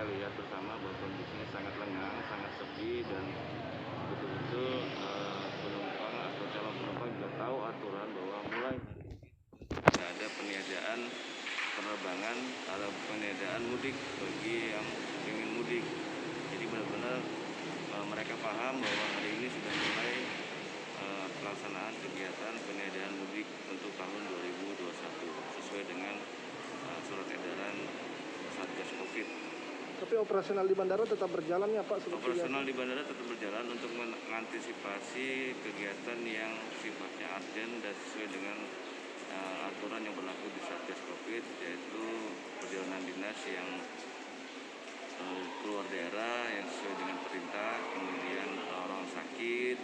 kita lihat bersama bahwa kondisinya sangat lengang, sangat sepi, dan betul-betul penumpang atau calon penumpang juga tahu aturan bahwa mulai hari ini tidak ada peniadaan penerbangan atau peniadaan mudik bagi yang ingin mudik. Jadi benar-benar mereka paham bahwa hari ini sudah mulai pelaksanaan kegiatan peniadaan mudik untuk tahun 2021 sesuai dengan surat edaran Satgas Covid. Tapi operasional di bandara tetap berjalan ya Pak? Operasional di bandara tetap berjalan untuk mengantisipasi kegiatan yang sifatnya urgent dan sesuai dengan aturan yang berlaku di Satgas Covid, yaitu perjalanan dinas yang keluar daerah yang sesuai dengan perintah, kemudian orang sakit,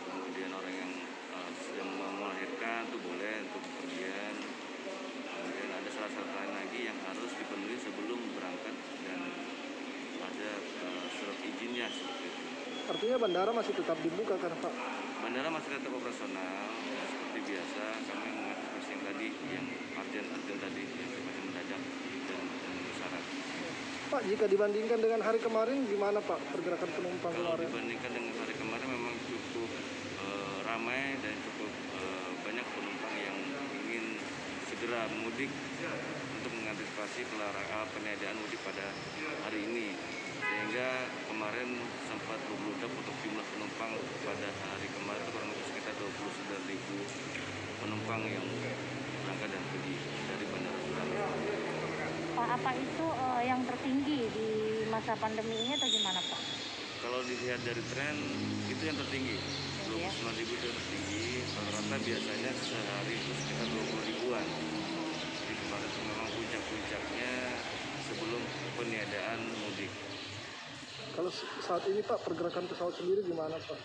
kemudian orang yang sedang melahirkan itu boleh untuk bepergian. Kemudian ada syarat-syarat lain lagi yang harus dipenuhi sebelum berangkat dan ada surat izinnya seperti itu. Artinya bandara masih tetap dibuka kan Pak? Bandara masih tetap operasional seperti biasa. Kami mengantisipasi yang tadi, yang urgent tadi, yang sifatnya mendadak dan memenuhi syarat. Pak, jika dibandingkan dengan hari kemarin gimana Pak pergerakan penumpang Kalau kemarin? dibandingkan dengan hari kemarin memang cukup ramai dan cukup banyak penumpang yang ingin segera mudik untuk mengantisipasi peniadaan mudik pada hari ini, sehingga kemarin sempat membludak untuk jumlah penumpang pada hari kemarin itu kurang lebih sekitar 29.000 penumpang yang berangkat dan pergi dari Bandara Surabaya. Pak, apa itu yang tertinggi di masa pandemi ini atau gimana Pak? Kalau dilihat dari tren itu yang tertinggi, 29.000 itu tertinggi. Rata-rata biasanya sehari itu sekitar 20 ribuan. Jadi kemarin itu memang puncak-puncaknya sebelum peniadaan mudik. Kalau saat ini Pak pergerakan pesawat sendiri gimana Pak?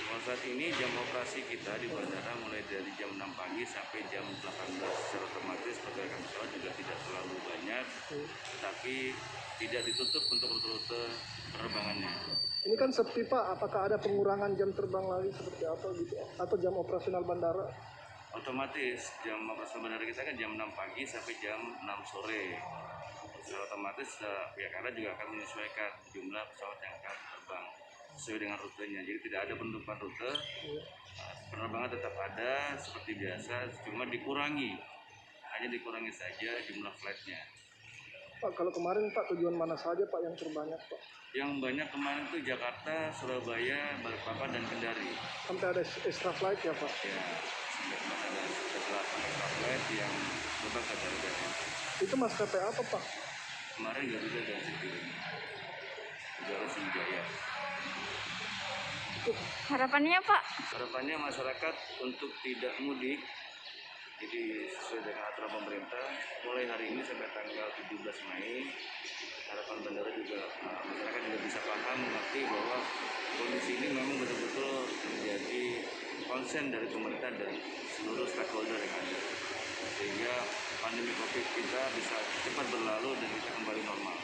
Kalau saat ini jam operasi kita di bandara mulai dari jam 6 pagi sampai jam 18, secara otomatis pergerakan pesawat juga tidak terlalu banyak, tapi tidak ditutup untuk rute-rute penerbangannya. Ini kan sepi Pak, apakah ada pengurangan jam terbang lagi seperti apa gitu? Atau jam operasional bandara? Otomatis jam operasional bandara kita kan jam 6 pagi sampai jam 6 sore. Secara otomatis pihak bandara juga akan menyesuaikan jumlah pesawat yang akan terbang sesuai dengan rutenya. Jadi tidak ada penutupan rute, penerbangan tetap ada seperti biasa, cuma dikurangi, hanya dikurangi saja jumlah flightnya. Pak, kalau kemarin Pak tujuan mana saja Pak yang terbanyak Pak? Yang banyak kemarin itu Jakarta, Surabaya, Balikpapan, dan Kendari. Sampai ada extra flight ya Pak? Ya, sampai kemarin ada sekitar 8 extra flight yang terbang ke daerah. Itu maskapai apa Pak? Kemarin Garuda dan Citylink, Garuda Sriwijaya. Harapannya Pak? Harapannya masyarakat untuk tidak mudik, jadi sesuai dengan aturan pemerintah, mulai hari ini sampai tanggal 17 Mei, harapan bandara juga masyarakat juga bisa paham, mengerti bahwa kondisi ini memang betul-betul menjadi konsen dari pemerintah dan seluruh stakeholder yang ada, sehingga pandemi COVID kita bisa cepat berlalu dan kita kembali normal.